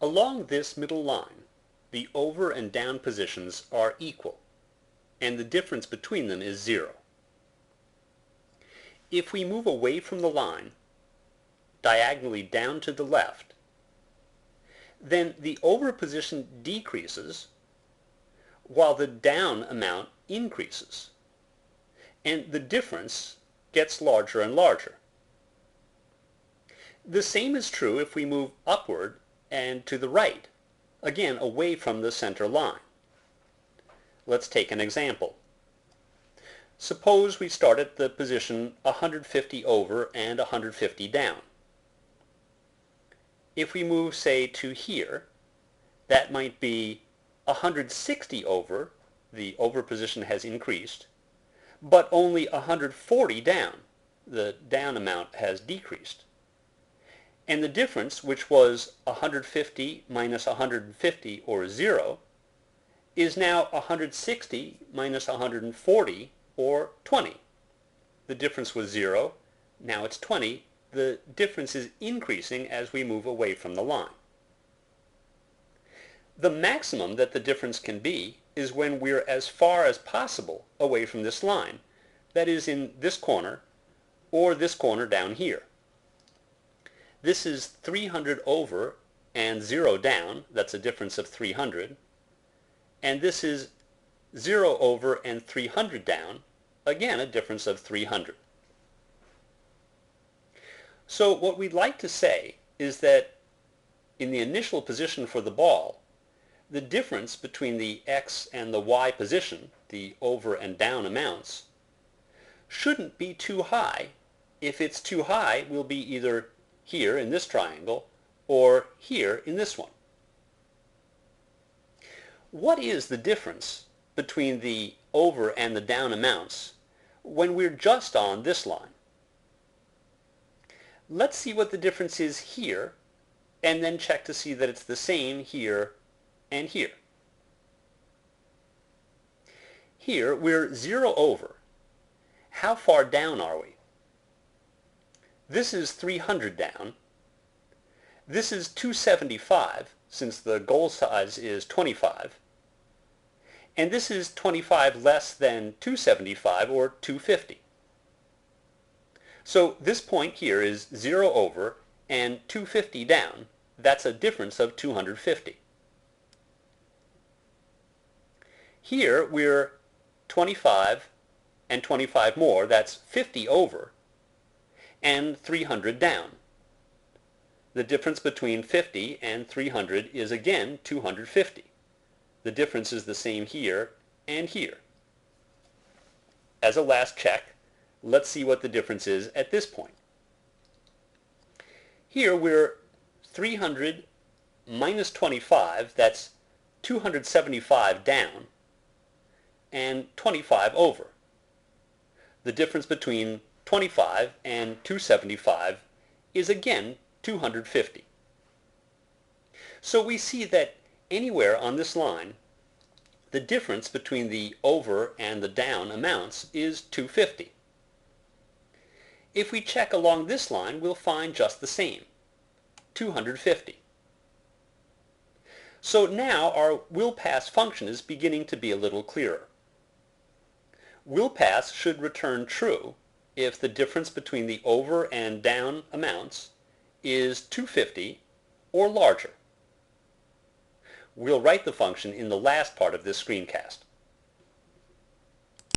Along this middle line, the over and down positions are equal, and the difference between them is 0. If we move away from the line, diagonally down to the left, then the over position decreases while the down amount increases, and the difference gets larger and larger. The same is true if we move upward and to the right, again away from the center line. Let's take an example. Suppose we start at the position 150 over and 150 down. If we move, say, to here, that might be 160 over, the over position has increased, but only 140 down, the down amount has decreased. And the difference, which was 150 minus 150, or 0, is now 160 minus 140, or 20. The difference was 0, now it's 20. The difference is increasing as we move away from the line. The maximum that the difference can be is when we're as far as possible away from this line, that is in this corner or this corner down here. This is 300 over and 0 down, that's a difference of 300, and this is 0 over and 300 down, again a difference of 300. So what we'd like to say is that in the initial position for the ball, the difference between the x and the y position, the over and down amounts, shouldn't be too high. If it's too high, we'll be either here in this triangle or here in this one. What is the difference between the over and the down amounts when we're just on this line? Let's see what the difference is here, and then check to see that it's the same here and here. Here we're 0 over. How far down are we? This is 300 down. This is 275, since the goal size is 25. And this is 25 less than 275, or 250. So this point here is 0 over and 250 down. That's a difference of 250. Here we're 25 and 25 more, that's 50 over, and 300 down. The difference between 50 and 300 is again 250. The difference is the same here and here. As a last check, let's see what the difference is at this point. Here we're 300 minus 25, that's 275 down, and 25 over. The difference between 25 and 275 is again 250. So we see that anywhere on this line, the difference between the over and the down amounts is 250. If we check along this line, we'll find just the same, 250. So now our will pass function is beginning to be a little clearer. Will pass should return true if the difference between the over and down amounts is 250 or larger. We'll write the function in the last part of this screencast.